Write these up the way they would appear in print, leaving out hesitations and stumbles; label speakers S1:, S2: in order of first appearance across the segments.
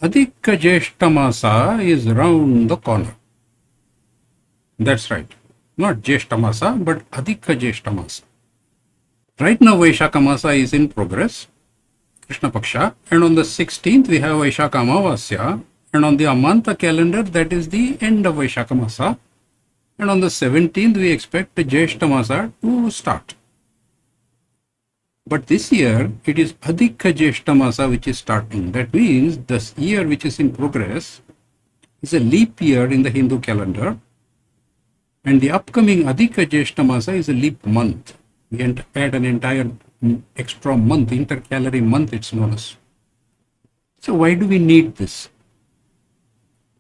S1: Adhika Jeshta Masa is round the corner. That's right. Not Jeshta Masa, but Adhika Jeshta Masa. Right now Vaishakha Masa is in progress, Krishna Paksha, and on the 16th we have Vaishakha Amavasya, and on the Amanta calendar that is the end of Vaishakha Masa, and on the 17th we expect the Jeshta Masa to start. But this year it is Adhika Jeshta Masa which is starting. That means this year which is in progress is a leap year in the Hindu calendar, and the upcoming Adhika Jeshta Masa is a leap month. We add an entire extra month, intercalary month it's known as. So why do we need this?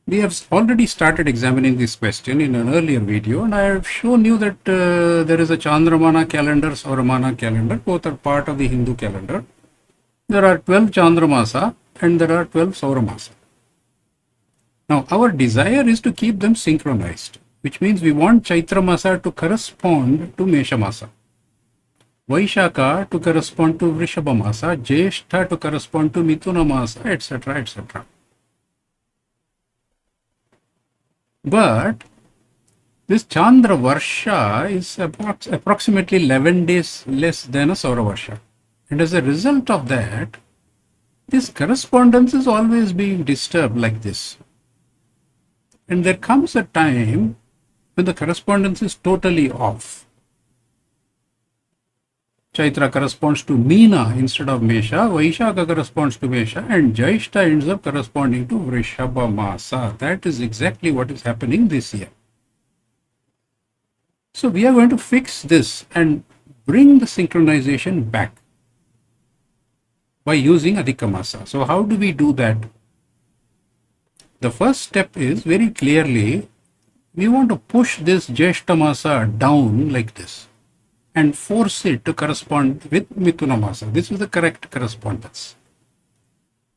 S1: We have already started examining this question in an earlier video, and I have shown you that there is a chandramana calendar, sauramana calendar, both are part of the Hindu calendar. There are 12 chandramasa and there are 12 sauramasa. Now our desire is to keep them synchronized, which means we want Chaitra Masa to correspond to Mesha Masa, Vaishakha to correspond to Vrishabha Masa, Jeshta to correspond to Mithuna Masa, etc., etc. But this Chandra Varsha is approximately 11 days less than a Saura Varsha. And as a result of that, this correspondence is always being disturbed like this. And there comes a time when the correspondence is totally off. Chaitra corresponds to Meena instead of Mesha, Vaishakha corresponds to Mesha, and Jyeshta ends up corresponding to Vrishabha Masa. That is exactly what is happening this year. So we are going to fix this and bring the synchronization back by using Adhika Masa. So how do we do that? The first step is very clearly, we want to push this Jyeshta Masa down like this and force it to correspond with Mithuna Masa. This is the correct correspondence.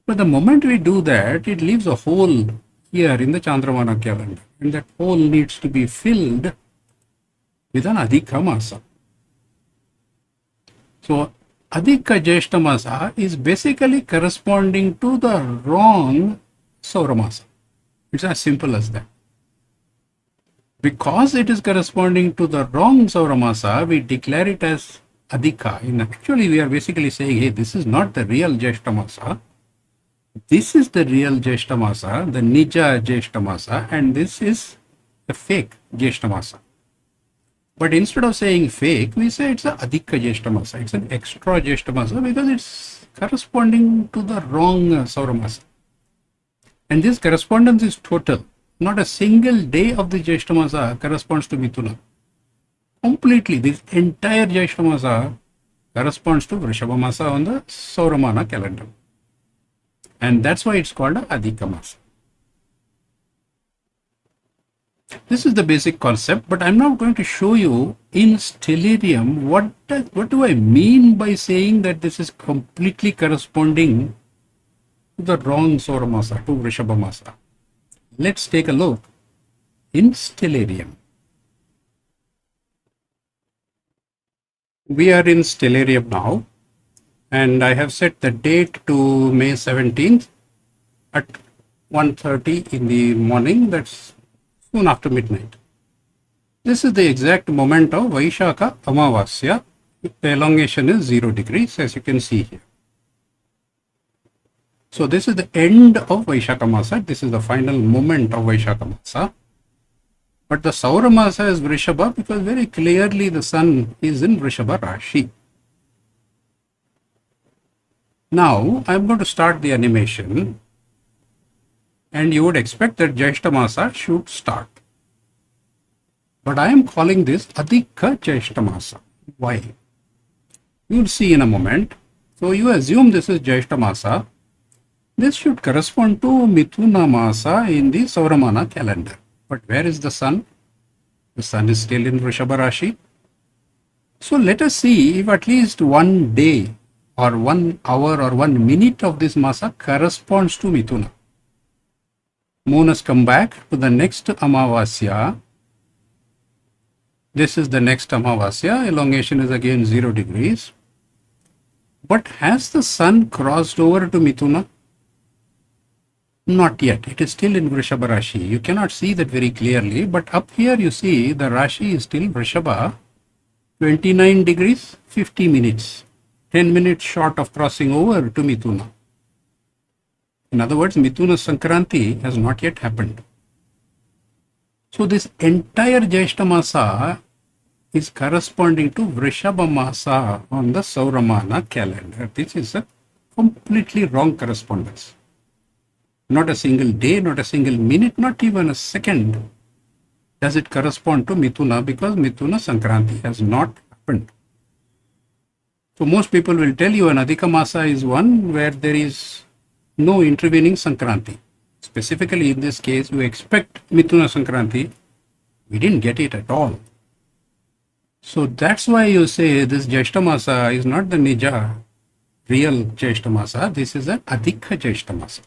S1: But the moment we do that, it leaves a hole here in the Chandramana calendar, and that hole needs to be filled with an Adhika Masa. So Adhika Jeshta Masa is basically corresponding to the wrong Saura Masa. It's as simple as that. Because it is corresponding to the wrong Saura Masa, we declare it as Adhika. Actually, we are basically saying, hey, this is not the real Jeshta Masa. This is the real Jeshta Masa, the Nija Jeshta Masa, and this is the fake Jeshta Masa. But instead of saying fake, we say it's a Adhika Jeshta Masa. It's an extra Jeshta Masa because it's corresponding to the wrong Saura Masa. And this correspondence is total. Not a single day of the Jyeshta Masa corresponds to Mithuna. Completely, this entire Jyeshta Masa corresponds to Vrishabha Masa on the Sauramana calendar. And that's why it's called a Adhika Masa. This is the basic concept, but I'm now going to show you in stellarium what do I mean by saying that this is completely corresponding to the wrong Saura Masa, to Vrishabha Masa. Let's take a look in stellarium. We are in stellarium now, and I have set the date to May 17th at 1:30 in the morning. That's soon after midnight. This is the exact moment of Vaishakha Amavasya. The elongation is 0 degrees, as you can see here. So this is the end of Vaishakha Masa. This is the final moment of Vaishakha Masa. But the Saura Masa is Vrishabha because very clearly the sun is in Vrishabha Rashi. Now I am going to start the animation, and you would expect that Jyeshta Masa should start. But I am calling this Adhika Jyeshta Masa. Why? You will see in a moment. So you assume this is Jyeshta Masa. This should correspond to Mithuna Masa in the Sauramana calendar. But where is the sun? The sun is still in Vrishabha Rashi. So let us see if at least one day or 1 hour or 1 minute of this Masa corresponds to Mithuna. Moon has come back to the next Amavasya. This is the next Amavasya. Elongation is again 0 degrees. But has the sun crossed over to Mithuna? Not yet. It is still in Vrishabha Rashi. You cannot see that very clearly, but up here you see the Rashi is still Vrishabha, 29 degrees, 50 minutes, 10 minutes short of crossing over to Mithuna. In other words, Mithuna Sankranti has not yet happened. So this entire Jyeshta Masa is corresponding to Vrishabha Masa on the Sauramana calendar. This is a completely wrong correspondence. Not a single day, not a single minute, not even a second does it correspond to Mithuna, because Mithuna Sankranti has not happened. So most people will tell you an adhika masa is one where there is no intervening Sankranti. Specifically in this case, you expect Mithuna Sankranti. We didn't get it at all. So that's why you say this Jyeshta Masa is not the Nija, real Jyeshta Masa. This is an adhika Jyeshta Masa.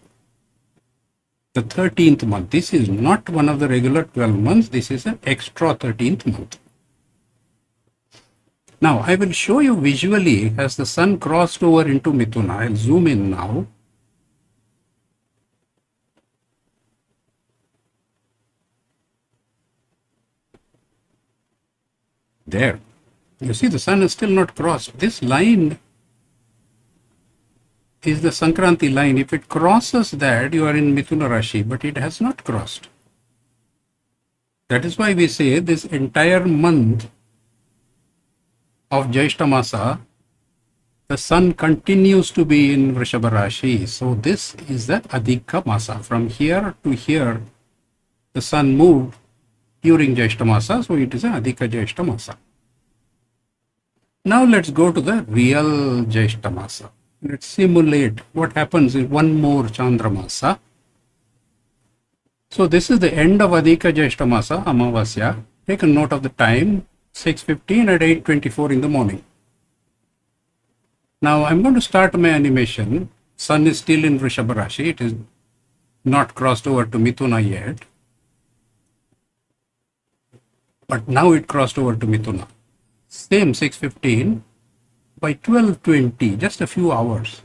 S1: The 13th month. This is not one of the regular 12 months. This is an extra 13th month. Now, I will show you visually as the sun crossed over into Mithuna. I'll zoom in now. There. You see the sun is still not crossed. This line is the Sankranti line. If it crosses that, you are in Mithuna Rashi, but it has not crossed. That is why we say this entire month of Jyeshta Masa, the sun continues to be in Vrishabha Rashi. So this is the adhika masa. From here to here, the sun moved during Jyeshta Masa, so it is an adhika Jyeshta Masa. Now let's go to the real Jyeshta Masa. Let's simulate what happens in one more chandramasa. So this is the end of adhika Jyeshta Masa, Amavasya. Take a note of the time, 6:15 at 8:24 in the morning. Now I'm going to start my animation. Sun is still in Vrishabha Rashi. It is not crossed over to Mithuna yet. But now it crossed over to Mithuna. Same 6:15. By 12:20, just a few hours,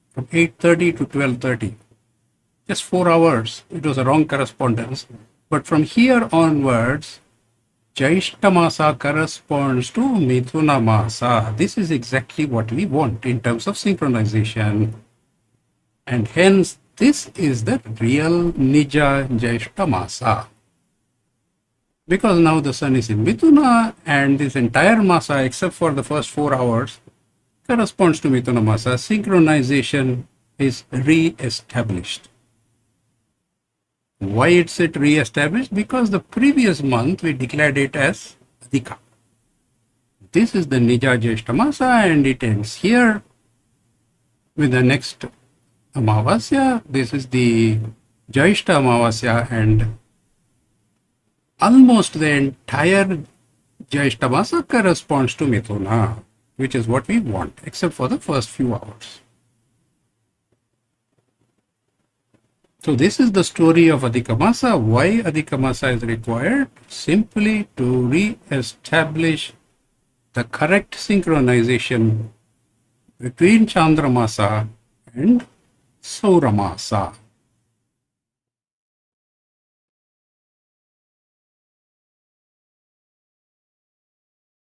S1: from 8:30 to 12:30, just 4 hours. It was a wrong correspondence. But from here onwards, Jyeshta Masa corresponds to Mithuna Masa. This is exactly what we want in terms of synchronization. And hence, this is the real Nija Jyeshta Masa. Because now the sun is in Mithuna, and this entire Masa, except for the first 4 hours, corresponds to Mithuna Masa. Synchronization is re-established. Why is it re-established? Because the previous month we declared it as adhika. This is the Nija Jyeshta Masa, and it ends here with the next Amavasya. This is the Jyeshta Amavasya, and almost the entire Jyeshta Masa corresponds to Mithuna, which is what we want, except for the first few hours. So this is the story of adhika masa. Why adhika masa is required? Simply to re-establish the correct synchronization between chandramasa and sauramasa.